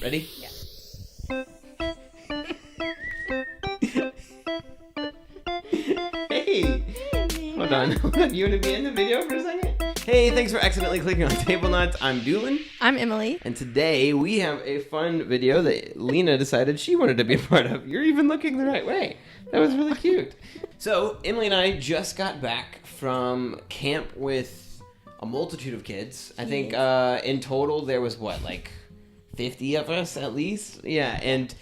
Ready? Yeah. Hey! Hold on. You want to be in the video for a second? Hey, thanks for accidentally clicking on Tablenauts. I'm Doolin. I'm Emily. And today we have a fun video that Lena decided she wanted to be a part of. You're even looking the right way. That was really cute. So, Emily and I just got back from camp with a multitude of kids. I think in total there was, 50 of us at least? Yeah, and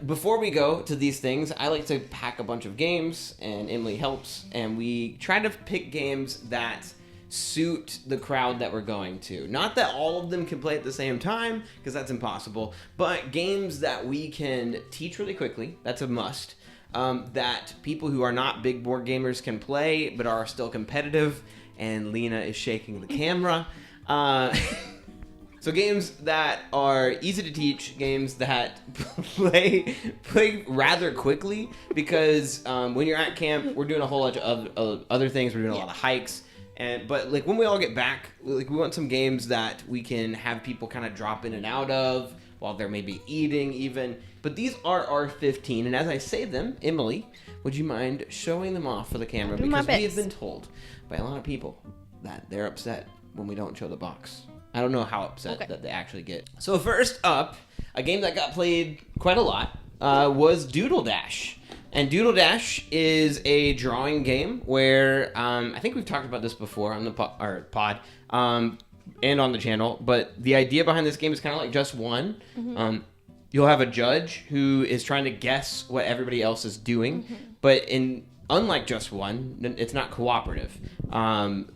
before we go to these things, I like to pack a bunch of games, and Emily helps, and we try to pick games that suit the crowd that we're going to. Not that all of them can play at the same time, because that's impossible, but games that we can teach really quickly, that's a must, that people who are not big board gamers can play, but are still competitive, and Lena is shaking the camera. So games that are easy to teach, games that play rather quickly, because when you're at camp, we're doing a whole bunch of other things. We're doing a lot of hikes, but when we all get back, we want some games that we can have people kind of drop in and out of while they're maybe eating even. But these are our 15, and as I say them, Emily, would you mind showing them off for the camera? Because we have been told by a lot of people that they're upset when we don't show the box. I don't know how upset that they actually get. So first up, a game that got played quite a lot was Doodle Dash. And Doodle Dash is a drawing game where, I think we've talked about this before on the pod and on the channel, but the idea behind this game is kind of like Just One. Mm-hmm. You'll have a judge who is trying to guess what everybody else is doing, but unlike Just One, it's not cooperative.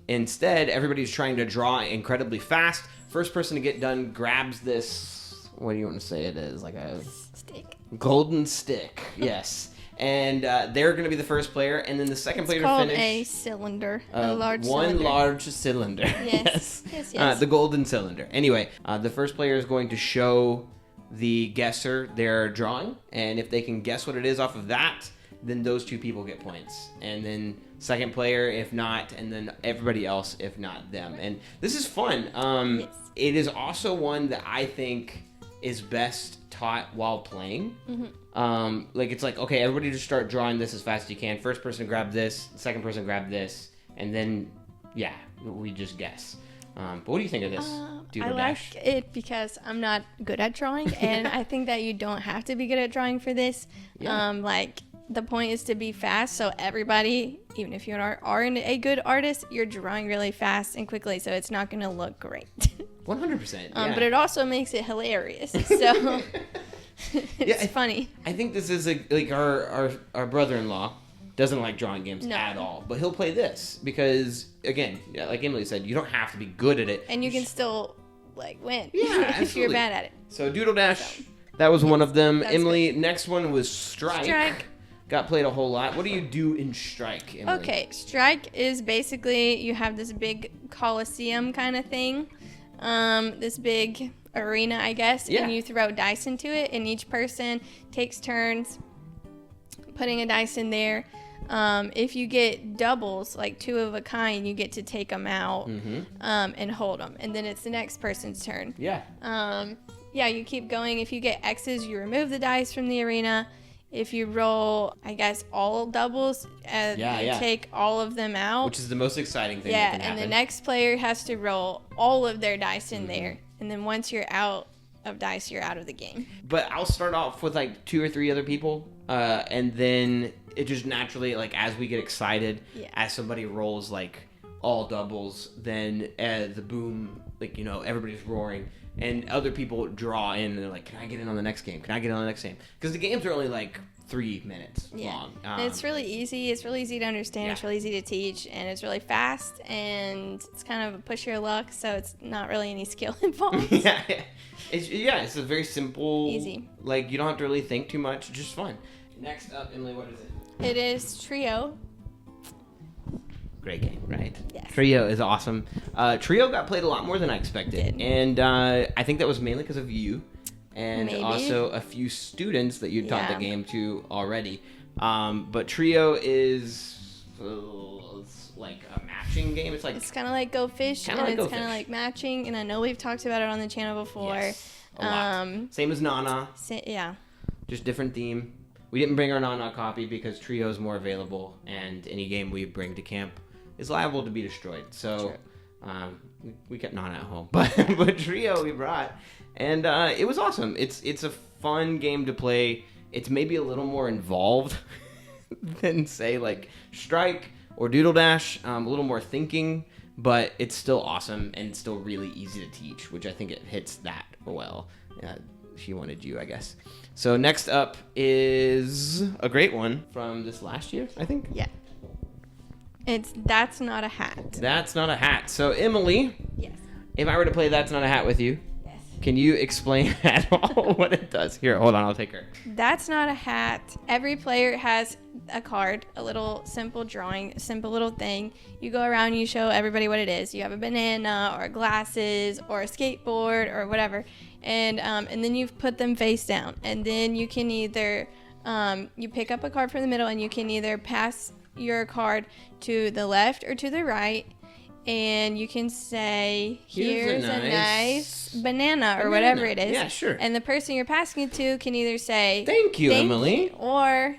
Instead, everybody's trying to draw incredibly fast. First person to get done grabs this, what do you want to say it is? Like a stick. Golden stick, yes. And they're going to be the first player, and then the second player to finish. It's called a cylinder, a large one cylinder. large cylinder. Yes. Yes. The golden cylinder. Anyway, the first player is going to show the guesser their drawing, and if they can guess what it is off of that, then those two people get points. And then second player, if not, and then everybody else, if not them. And this is fun. Yes. It is also one that I think is best taught while playing. It's like, okay, everybody just start drawing this as fast as you can. First person grab this, second person grab this, and then, we just guess. But what do you think of this, Doodle Dash? I like it because I'm not good at drawing, and I think that you don't have to be good at drawing for this. Yeah. The point is to be fast, so everybody, even if you are a good artist, you're drawing really fast and quickly, so it's not going to look great. 100%. But it also makes it hilarious, so it's funny. I think this is our brother-in-law doesn't like drawing games at all, but he'll play this because, again, like Emily said, you don't have to be good at it. And you can still, win if you're bad at it. So Doodle Dash, that was one of them. Emily, good. Next one was Strike. Got played a whole lot. What do you do in Strike, Emily? Okay, Strike is basically you have this big coliseum kind of thing, this big arena, I guess, and you throw dice into it, and each person takes turns putting a dice in there. If you get doubles, like two of a kind, you get to take them out and hold them, and then it's the next person's turn. You keep going. If you get X's, you remove the dice from the arena. If you roll, I guess, all doubles, you take all of them out. Which is the most exciting thing that can happen. And the next player has to roll all of their dice in there. And then once you're out of dice, you're out of the game. But I'll start off with, 2 or 3 other people. And then it just naturally, as we get excited, as somebody rolls, all doubles, then the boom, everybody's roaring. And other people draw in, and they're like, can I get in on the next game? Can I get in on the next game? Because the games are only 3 minutes long. And it's really easy. It's really easy to understand. It's really easy to teach. And it's really fast. And it's kind of a push your luck. So it's not really any skill involved. It's a very simple. Easy. You don't have to really think too much. It's just fun. Next up, Emily, what is it? It is Trio. Great game, right? Yes. Trio is awesome. Trio got played a lot more than I expected. And I think that was mainly because of you. And also a few students that you taught the game to already. But Trio is a matching game. It's kind of like Go Fish, and it's kind of like matching. And I know we've talked about it on the channel before. Yes. A lot. Same as Nana. Yeah. Just different theme. We didn't bring our Nana copy because Trio is more available, and any game we bring to camp is liable to be destroyed. So we kept Nana at home, but Trio we brought, and it was awesome. It's a fun game to play. It's maybe a little more involved than say like Strike or Doodle Dash. A little more thinking, but it's still awesome and still really easy to teach, which I think it hits that well. She wanted you, I guess. So next up is a great one from this last year, I think. Yeah. It's That's Not a Hat. That's Not a Hat. So Emily, yes. If I were to play That's Not a Hat with you, yes. Can you explain at all what it does? Here, hold on, I'll take her. That's Not a Hat. Every player has a card, a little simple drawing, a simple little thing. You go around, you show everybody what it is. You have a banana or glasses or a skateboard or whatever. And then you put them face down. And then you can either, you pick up a card from the middle and you can either pass your card to the left or to the right. And you can say, here's a nice banana or whatever it is. Yeah, sure. And the person you're passing it to can either say, thank you, Emily. Or,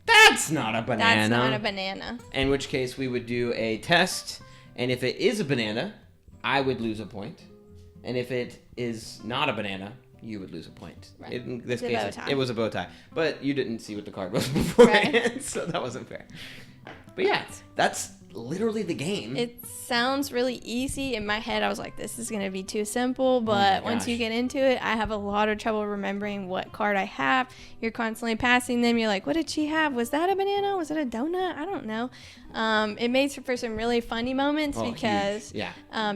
that's not a banana. That's not a banana. In which case we would do a test. And if it is a banana, I would lose a point. And if it is not a banana, you would lose a point. Right. In this It's a bow case, tie. it was a bow tie. But you didn't see what the card was beforehand, Right. So that wasn't fair. But yeah, that's literally the game. It sounds really easy. In my head, I was like, this is going to be too simple. But once you get into it, I have a lot of trouble remembering what card I have. You're constantly passing them. You're like, what did she have? Was that a banana? Was it a donut? I don't know. It makes for some really funny moments because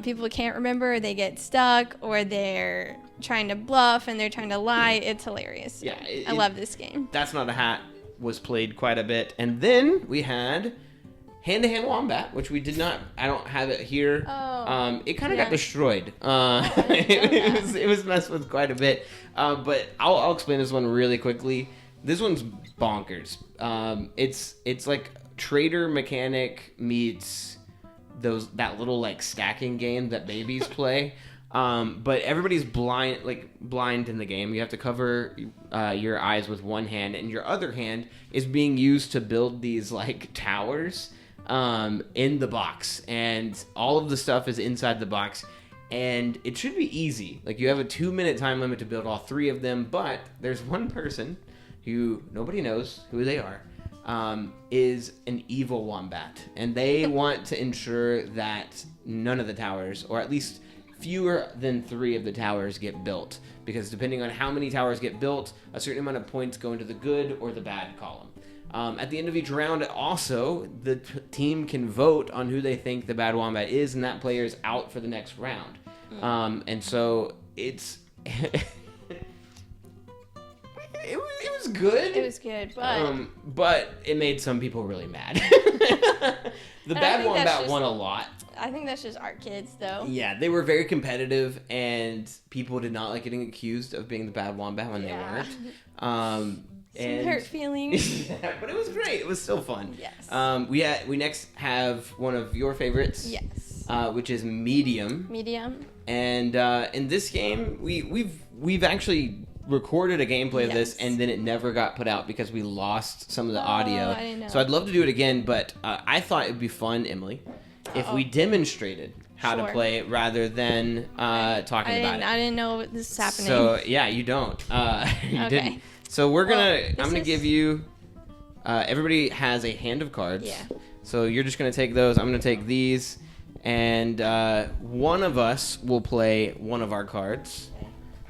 people can't remember. They get stuck or they're trying to bluff and they're trying to lie. It's hilarious. Yeah, I love this game. That's Not a Hat was played quite a bit. And then we had Hand-to-Hand Wombat, which we did not. I don't have it here. Oh, it kind of got destroyed. It was messed with quite a bit. But I'll explain this one really quickly. This one's bonkers. It's like Trader Mechanic meets that little like stacking game that babies play. But everybody's blind in the game. You have to cover your eyes with one hand, and your other hand is being used to build these like towers in the box, and all of the stuff is inside the box, and it should be easy. Like you have a 2-minute time limit to build all 3 of them, but there's one person who nobody knows who they are, is an evil wombat, and they want to ensure that none of the towers, or at least fewer than 3 of the towers, get built, because depending on how many towers get built, a certain amount of points go into the good or the bad column. At the end of each round, also, the team can vote on who they think the bad wombat is, and that player is out for the next round. And so it's it was good. It was good, but it made some people really mad. The bad wombat won a lot. I think that's just our kids, though. Yeah, they were very competitive, and people did not like getting accused of being the bad wombat when they weren't. Some hurt feelings. But it was great. It was still fun. Yes. We next have one of your favorites. Yes. Which is Medium. Medium. And in this game, we've actually recorded a gameplay of this, and then it never got put out because we lost some of the audio. I didn't know. So I'd love to do it again, but I thought it'd be fun, Emily, if we demonstrated how to play it rather than talking about it. I didn't know this was happening. So yeah, you don't. You didn't. So I'm gonna give you. Everybody has a hand of cards. Yeah. So you're just gonna take those. I'm gonna take these, and one of us will play one of our cards.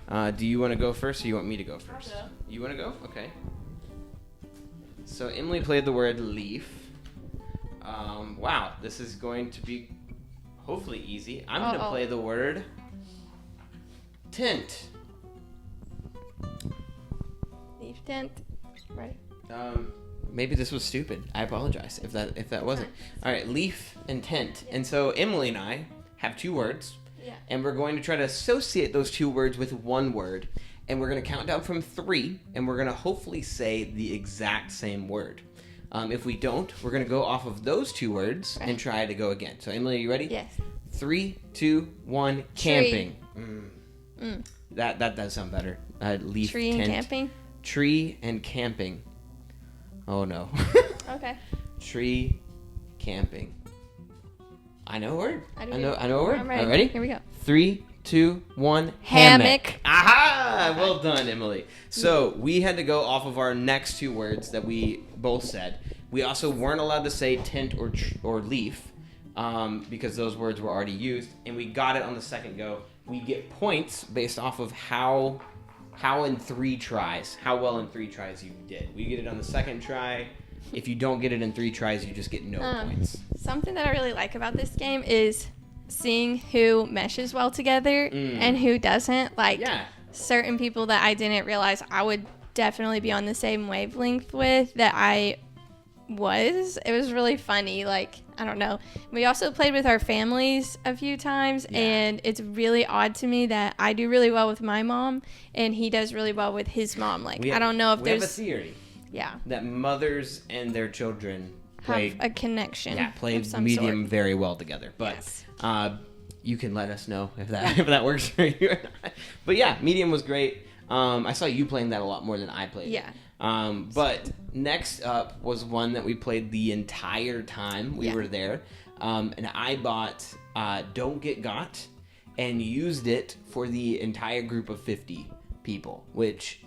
Do you want to go first, or you want me to go first? I'll go. You want to go? Okay. So Emily played the word leaf. Wow, this is going to be hopefully easy. I'm going to play the word tent. Leaf tent. Ready? Maybe this was stupid. I apologize if that wasn't. All right, leaf and tent. And so Emily and I have 2 words. Yeah. And we're going to try to associate those 2 words with one word. And we're going to count down from 3, and we're going to hopefully say the exact same word. If we don't, we're going to go off of those 2 words and try to go again. So, Emily, are you ready? Yes. 3, 2, 1, camping. That does sound better. Leaf Tree tent. and camping? Tree and camping. Oh, no. Okay. Tree, camping. I know a word. I know a word. I'm ready. All right, ready? Here we go. 3, 2, 1. Hammock. Aha! Well done, Emily. So we had to go off of our next 2 words that we both said. We also weren't allowed to say tent or leaf because those words were already used, and we got it on the second go. We get points based off of how in 3 tries, how well in 3 tries you did. We get it on the second try. If you don't get it in 3 tries, you just get no points. Something that I really like about this game is seeing who meshes well together and who doesn't. Like certain people that I didn't realize I would definitely be on the same wavelength with that I was. It was really funny. Like, I don't know. We also played with our families a few times, and it's really odd to me that I do really well with my mom and he does really well with his mom. Like, I don't know if we there's have a theory. Yeah. That mothers and their children play have a connection. Yeah, play medium very well together. But you can let us know if that works for you or not. But yeah, medium was great. I saw you playing that a lot more than I played. Yeah. But next up was one that we played the entire time we were there. And I bought Don't Get Got and used it for the entire group of 50 people, which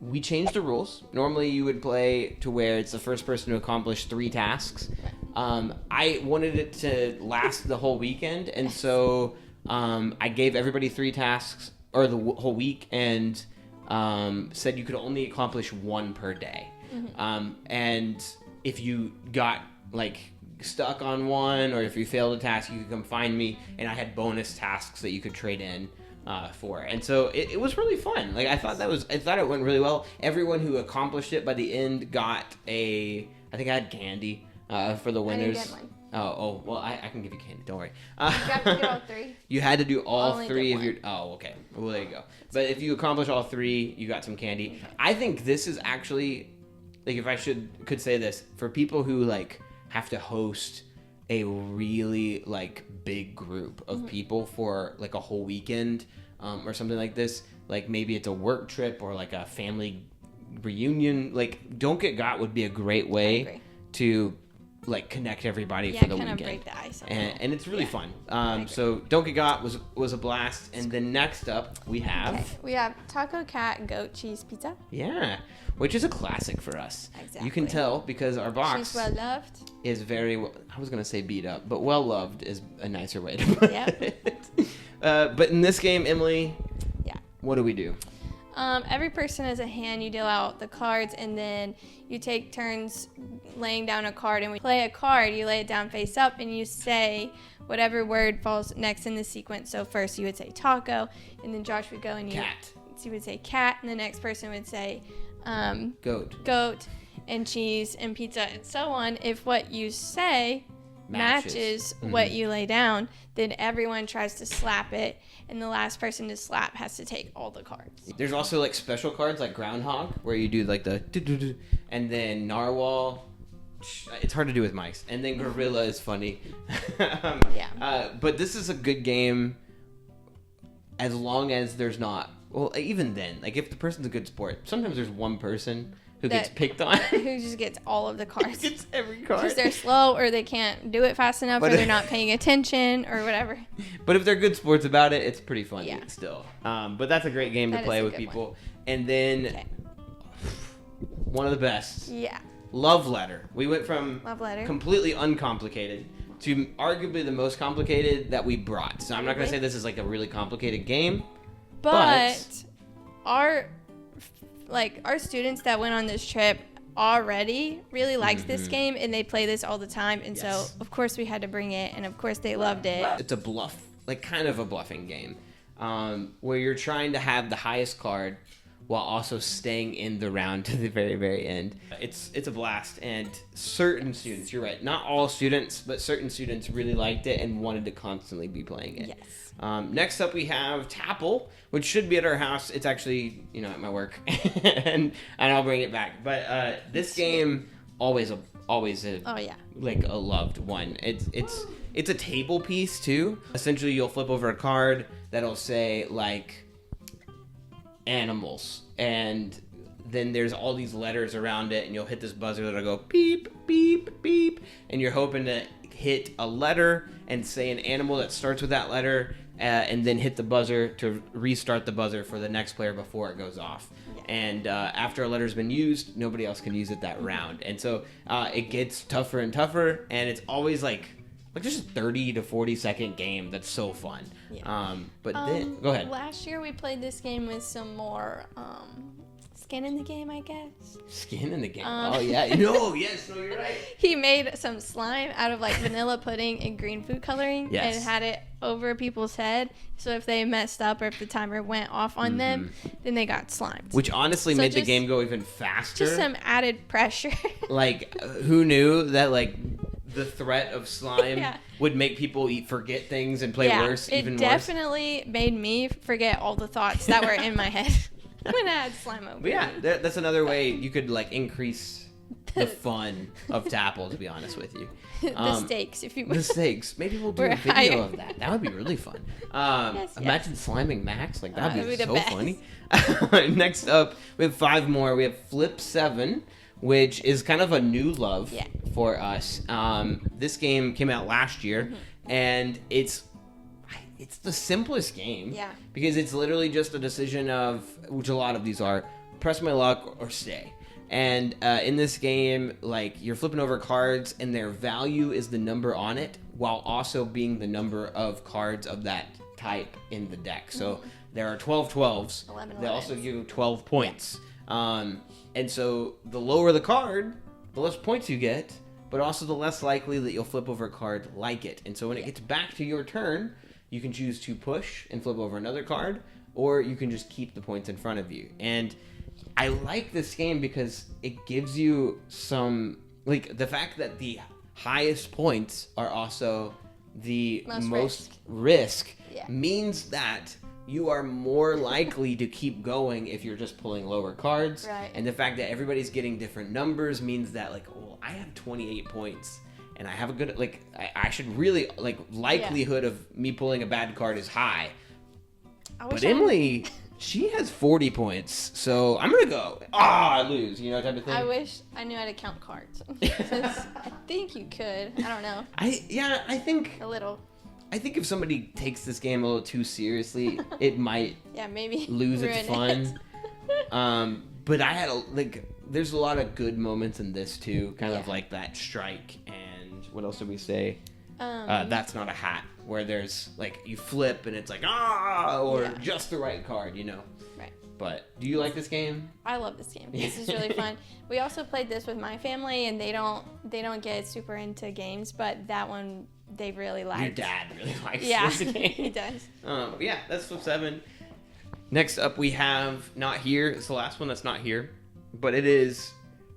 we changed the rules. Normally you would play to where it's the first person to accomplish 3 tasks. I wanted it to last the whole weekend, and so I gave everybody 3 tasks, or the whole week, and said you could only accomplish 1 per day. And if you got stuck on one, or if you failed a task, you could come find me, and I had bonus tasks that you could trade in for. And so it was really fun. I thought it went really well. Everyone who accomplished it by the end got I think I had candy for the winners. I didn't get mine. Oh, well, I can give you candy. Don't worry. You have to get all 3? You had to do all Only 3 did of your... one. Oh, okay. Well, there you go. But if you accomplish all 3, you got some candy. I think this is actually... if I could say this, for people who, have to host a really, big group of people for, a whole weekend or something like this, maybe it's a work trip or, a family reunion, Don't Get Got would be a great way to... connect everybody for the weekend. Break the ice. And it's really fun. So Don't Get Got was a blast. And then next up we have Taco Cat Goat Cheese Pizza. Yeah, which is a classic for us. Exactly. You can tell because our box She's well loved. is very I was gonna say beat up, but well loved is a nicer way to put it. But in this game, Emily, what do we do? Every person has a hand. You deal out the cards, and then you take turns laying down a card. And we play a card. You lay it down face up, and you say whatever word falls next in the sequence. So first you would say taco, and then Josh would go and cat. You would say cat, and the next person would say goat, and cheese, and pizza, and so on. If what you say matches what you lay down, then everyone tries to slap it, and the last person to slap has to take all the cards. There's also special cards like Groundhog, where you do the and then Narwhal. It's hard to do with mice. And then Gorilla is funny. But this is a good game as long as there's not... Well, even then, if the person's a good sport, sometimes there's one person who gets picked on. Who just gets all of the cards. Gets every card. Because they're slow, or they can't do it fast enough, or they're not paying attention, or whatever. But if they're good sports about it, it's pretty fun still. But that's a great game to play with people. One. And then one of the best. Yeah. Love Letter. We went from Love Letter. Completely uncomplicated to arguably the most complicated that we brought. So I'm not going to say this is a really complicated game. But our students that went on this trip already really liked this game, and they play this all the time, and so of course we had to bring it, and of course they loved it. It's a bluff, kind of a bluffing game, where you're trying to have the highest card while also staying in the round to the very, very end. It's a blast, and certain students, you're right, not all students, but certain students really liked it and wanted to constantly be playing it. Yes. Next up we have Tapple, which should be at our house. It's actually, at my work, and I'll bring it back. But this game always a loved one. It's a table piece too. Essentially, you'll flip over a card that'll say animals, and then there's all these letters around it, and you'll hit this buzzer that'll go beep, beep, beep, and you're hoping to hit a letter and say an animal that starts with that letter, and then hit the buzzer to restart the buzzer for the next player before it goes off. Yeah. And after a letter's been used, nobody else can use it that round. And so it gets tougher and tougher, and it's always like just a 30 to 40 second game that's so fun. Yeah. But then, go ahead. Last year we played this game with some more skin in the game, I guess. Skin in the game. Oh yeah. No, yes, no, you're right. He made some slime out of like vanilla pudding and green food coloring, and had it over people's head. So if they messed up or if the timer went off on them, then they got slimed. Which honestly made the game go even faster. Just some added pressure. Like, who knew that like the threat of slime would make people forget things and play worse, even worse? It definitely made me forget all the thoughts that were in my head when I had slime over. But yeah, that's another way you could like increase the fun of Tapple, to be honest with you. The stakes, if you will. The stakes. Maybe we'll do a video of that. That would be really fun. Imagine sliming Max. Like, that'd be so funny. Next up, we have 5 more. We have Flip 7, which is kind of a new love for us. This game came out last year, and it's the simplest game. Yeah. Because it's literally just a decision of, which a lot of these are, press my luck or stay. And in this game, like, you're flipping over cards, and their value is the number on it, while also being the number of cards of that type in the deck. So there are 12 12s. 11. They also give you 12 points. And so the lower the card, the less points you get, but also the less likely that you'll flip over a card like it. And so when it gets back to your turn, you can choose to push and flip over another card, or you can just keep the points in front of you. And I like this game because it gives you some, like, the fact that the highest points are also the most risk means that you are more likely to keep going if you're just pulling lower cards. Right. And the fact that everybody's getting different numbers means that, like, oh, I have 28 points. And I have a good, like, I should really, like, likelihood of me pulling a bad card is high. But Emily, she has 40 points, so I'm going to go. I lose, you know, type of thing. I wish I knew how to count cards. I think you could. I don't know. I think. A little. I think if somebody takes this game a little too seriously, it might maybe lose its fun. But I had, there's a lot of good moments in this, too. Kind of like that strike and what else did we say? That's not a hat, where there's, like, you flip and it's like, or just the right card, you know? Right. But do you like this game? I love this game. This is really fun. We also played this with my family, and they don't get super into games, but that one they really like. Your dad really likes this game. He does. But yeah, that's Flip 7. Next up we have, not here, it's the last one that's not here, but it is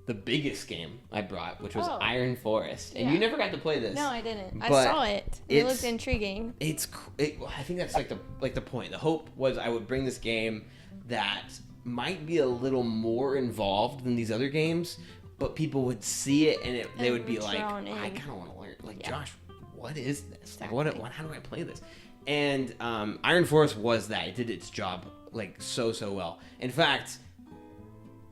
the biggest game I brought, which was Iron Forest. And you never got to play this. No, I didn't. I saw it. It looked intriguing. I think that's like the point. The hope was I would bring this game that might be a little more involved than these other games, but people would see it and they would be like, I kind of want to learn. Like, Josh, what is this? Exactly. Like, how do I play this? And Iron Forest was that. It did its job, like, so well. In fact,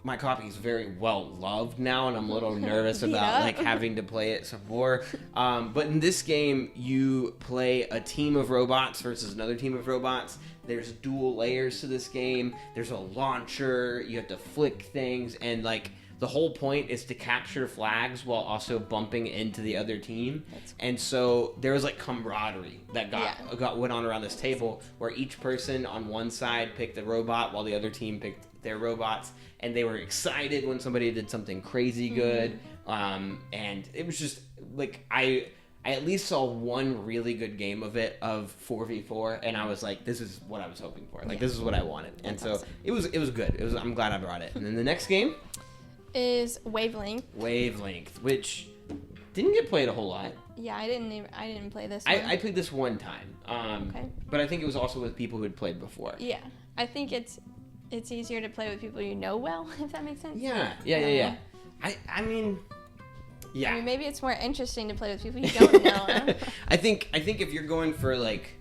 my copy is very well loved now, and I'm a little nervous about like having to play it some more. But in this game, you play a team of robots versus another team of robots. There's dual layers to this game. There's a launcher. You have to flick things, and like the whole point is to capture flags while also bumping into the other team. And so there was like camaraderie that went on around this table, where each person on one side picked the robot while the other team picked their robots, and they were excited when somebody did something crazy good. And it was just like I at least saw one really good game of it, of 4v4, and I was like, this is what I was hoping for. Like, this is what I wanted. And so awesome. It was good. I'm glad I brought it. And then the next game is Wavelength. Which didn't get played a whole lot. Yeah, I didn't play this one. I played this one time. Okay. But I think it was also with people who had played before. Yeah. I think it's easier to play with people you know well, if that makes sense. Yeah. I mean, yeah. I mean, maybe it's more interesting to play with people you don't know. I think if you're going for like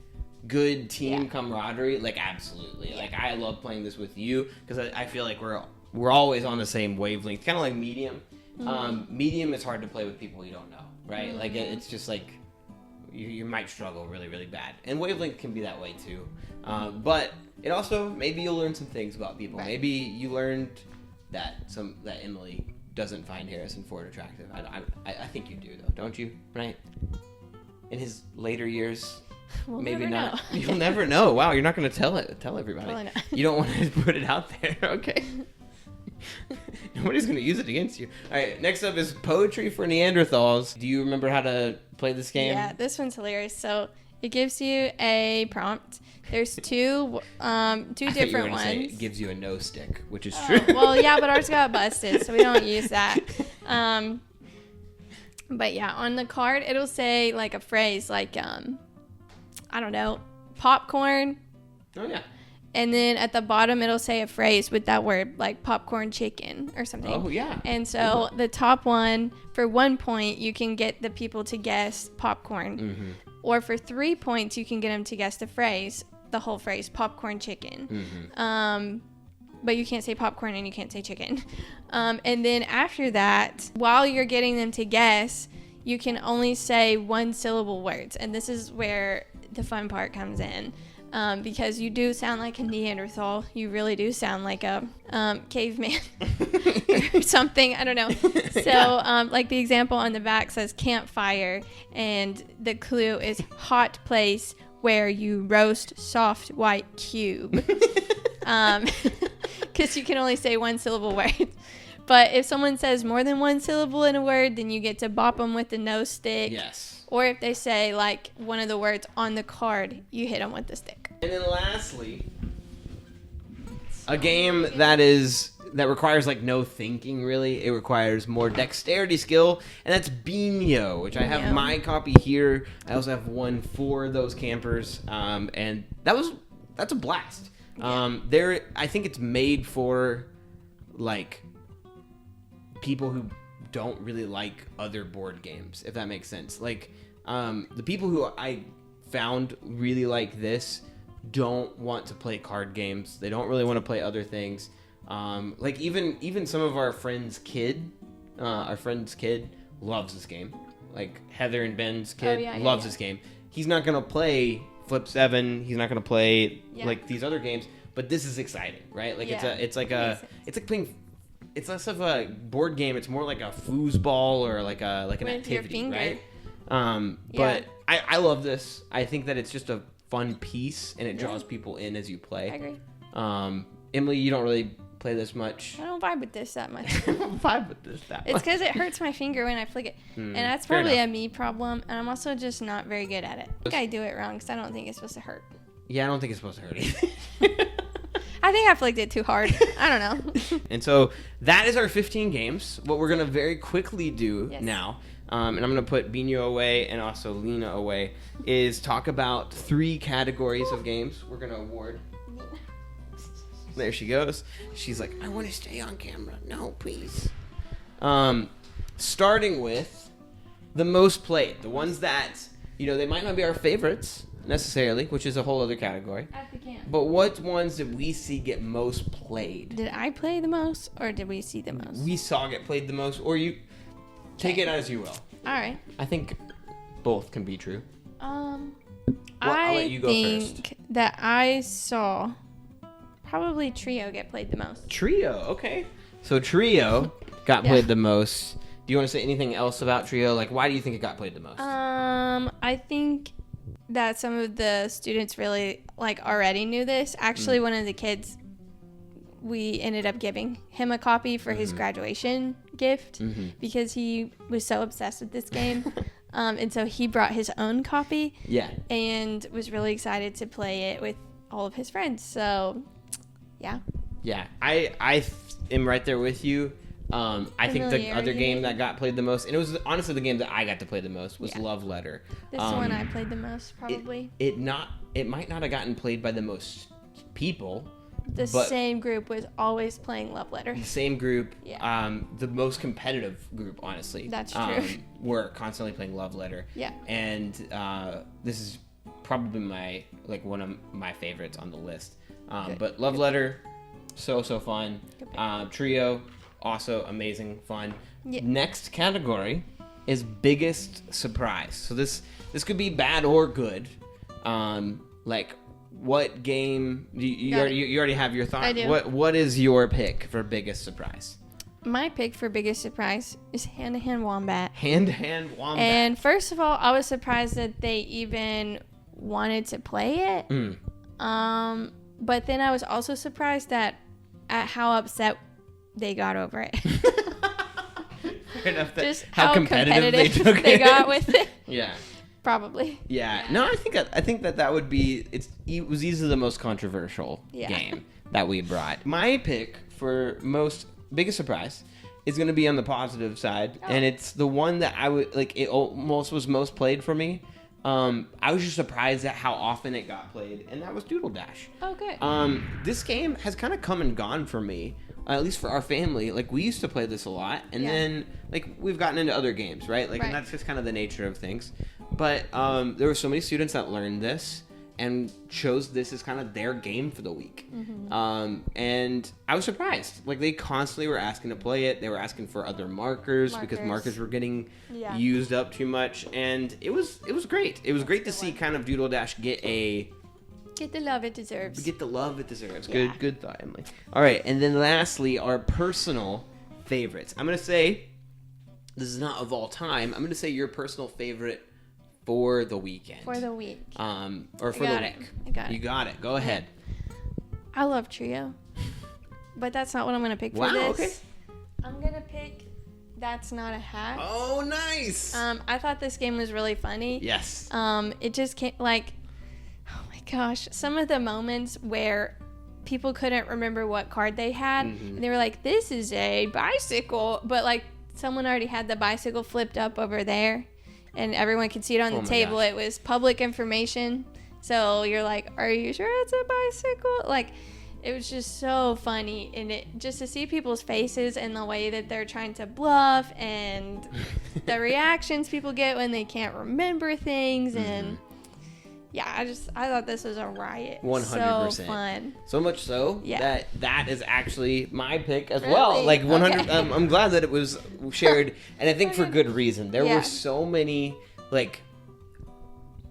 good team camaraderie, like absolutely. Like I love playing this with you because I feel like we're always on the same wavelength, kind of like Medium. Medium is hard to play with people you don't know, right? Like it's just like you might struggle really, really bad. And Wavelength can be that way too. But it also, maybe you'll learn some things about people. Right. Maybe you learned that Emily doesn't find Harrison Ford attractive. I think you do though, don't you? Right? In his later years, we'll maybe never not. know. You'll never know. Wow, you're not going to tell everybody. Probably not. You don't want to put it out there, okay? Nobody's going to use it against you. All right, next up is Poetry for Neanderthals. Do you remember how to play this game? Yeah, this one's hilarious. So it gives you a prompt. There's two different ones. Say it gives you a no stick, which is true. Well, yeah, but ours got busted, so we don't use that. But yeah, on the card, it'll say like a phrase like, I don't know, popcorn. Oh, yeah. And then at the bottom, it'll say a phrase with that word, like popcorn chicken or something. Oh, yeah. And so the top one, for 1 point, you can get the people to guess popcorn. Mm-hmm. Or for 3 points, you can get them to guess the whole phrase, popcorn chicken. Mm-hmm. But you can't say popcorn and you can't say chicken. And then after that, while you're getting them to guess, you can only say one-syllable words. And this is where the fun part comes in. Because you do sound like a Neanderthal. You really do sound like a caveman or something. I don't know. So, like the example on the back says campfire. And the clue is hot place where you roast soft white cube. Because you can only say one-syllable words. But if someone says more than one syllable in a word, then you get to bop them with the no stick. Yes. Or if they say, like, one of the words on the card, you hit them with the stick. And then lastly, a game that requires, like, no thinking, really. It requires more dexterity skill, and that's Beano, which I have my copy here. I also have one for those campers, and that's a blast. Yeah. I think it's made for, like, people who don't really like other board games, if that makes sense. Like, the people who I found really like this don't want to play card games. They don't really want to play other things. Like even some of our friend's kid loves this game. Like Heather and Ben's kid loves this game. He's not gonna play Flip 7. He's not gonna play like these other games. But this is exciting, right? Like it's like playing. It's less of a board game. It's more like a foosball or like an with activity, right? But I love this. I think that it's just a fun piece, and it draws people in as you play. I agree. Emily, you don't really play this much. I don't vibe with this that much. I don't vibe with this that much. It's because it hurts my finger when I flick it. And that's probably a me problem, and I'm also just not very good at it. I think I do it wrong because I don't think it's supposed to hurt. Yeah, I don't think it's supposed to hurt either. I think I flicked it too hard. I don't know. And so that is our 15 games. What we're going to very quickly do now, and I'm going to put Beano away and also Lena away, is talk about 3 categories of games we're going to award. There she goes. She's like, I want to stay on camera. No, please. Starting with the most played. The ones that, they might not be our favorites necessarily, which is a whole other category. At the camp. But what ones did we see get most played? Did I play the most, or did we see the most? We saw get played the most, or you take it as you will. All right. I think both can be true. I'll let you go think that I saw probably Trio get played the most. Trio, okay. So Trio got played the most. Do you want to say anything else about Trio? Like, why do you think it got played the most? I think that some of the students really already knew this. Actually, one of the kids, we ended up giving him a copy for his graduation gift because he was so obsessed with this game. And so he brought his own copy and was really excited to play it with all of his friends. So, yeah. Yeah, I am right there with you. I think the other game that got played the most, and it was honestly the game that I got to play the most, was Love Letter. This is the one I played the most, probably. It might not have gotten played by the most people. The same group was always playing Love Letter. The same group, the most competitive group, honestly. That's true. Were constantly playing Love Letter. Yeah. And this is probably one of my favorites on the list. But Love Letter, so fun. Trio, also amazing fun. Yeah. Next category is biggest surprise. So this could be bad or good. Like, what game you already have your thought? I do. What is your pick for biggest surprise? My pick for biggest surprise is Hand-to-Hand Wombat. Hand-to-Hand Wombat. And first of all, I was surprised that they even wanted to play it. But then I was also surprised at how upset they got over it. Fair enough. Just how competitive they took they it. got with it. Yeah. Probably. Yeah. No, I think that would be it was easily the most controversial game that we brought. My pick for biggest surprise is going to be on the positive side, and it's the one that I would like. It almost was most played for me. I was just surprised at how often it got played, and that was Doodle Dash. Oh, good. This game has kind of come and gone for me, at least for our family. Like, we used to play this a lot, and then like we've gotten into other games, right? Like, and that's just kind of the nature of things. But there were so many students that learned this and chose this as kind of their game for the week. And I was surprised. Like, they constantly were asking to play it. They were asking for other markers. Because markers were getting used up too much. And it was great. It was great to see kind of Doodle Dash get the love it deserves. Get the love it deserves. Yeah. Good thought, Emily. All right, and then lastly, our personal favorites. I'm going to say, this is not of all time. I'm going to say your personal favorite for the weekend. For the week. Or for the week. I got it. You got it. Go ahead. I love Trio. But that's not what I'm going to pick for this. Wow, okay. I'm going to pick That's Not a Hat. Oh, nice. I thought this game was really funny. Yes. It just came, like, oh my gosh, some of the moments where people couldn't remember what card they had, and they were like, this is a bicycle, but like someone already had the bicycle flipped up over there, and everyone could see it on the table. Gosh. It was public information, so you're like, are you sure it's a bicycle? Like, it was just so funny, and it just to see people's faces and the way that they're trying to bluff, and the reactions people get when they can't remember things, and yeah, I thought this was a riot. 100%. So fun. So much so that is actually my pick as really? well. Like 100. Okay. I'm glad that it was shared, and I think for good reason. There were so many, like,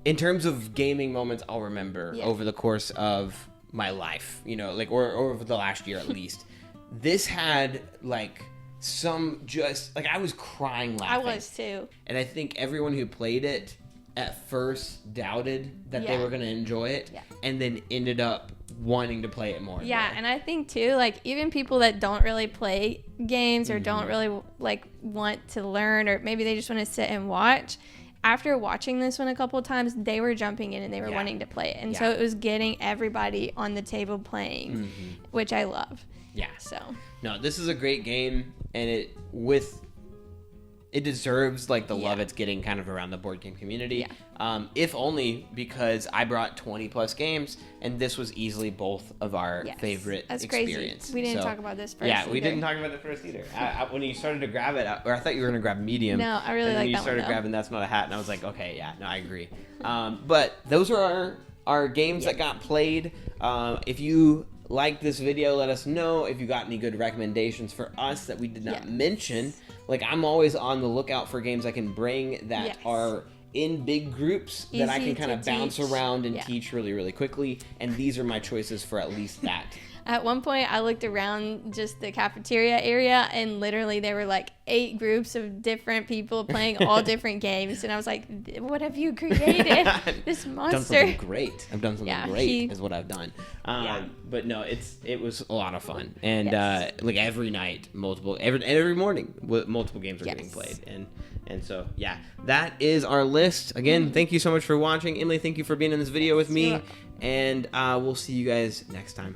in terms of gaming moments I'll remember over the course of my life, you know, like, or over the last year at least. This had like some just like I was crying laughing. I was too. And I think everyone who played it at first doubted that they were going to enjoy it, and then ended up wanting to play it more. Yeah, and I think too, like, even people that don't really play games or don't really like want to learn, or maybe they just want to sit and watch, after watching this one a couple of times, they were jumping in and they were wanting to play it. And so it was getting everybody on the table playing, which I love. Yeah. So. No, this is a great game, and it deserves like the love it's getting kind of around the board game community. If only because I brought 20 plus games, and this was easily both of our favorite experience. Crazy. We didn't talk about this first. Yeah, we didn't talk about it first either. When you started to grab it, or I thought you were going to grab medium. No, I really like that one. And then you started grabbing That's Not a Hat, and I was like, okay, yeah, no, I agree. But those are our games that got played. If you like this video, let us know. If you got any good recommendations for us that we did not mention. Like, I'm always on the lookout for games I can bring that are in big groups that I can kind of bounce around and teach really, really quickly. And these are my choices for at least that. At one point, I looked around just the cafeteria area, and literally there were like 8 groups of different people playing all different games. And I was like, what have you created? This monster. Done something great. I've done something great is what I've done. But no, it was a lot of fun. And like every night, every morning, multiple games were getting played. And so, yeah, that is our list. Again, thank you so much for watching. Emily, thank you for being in this video with me. And we'll see you guys next time.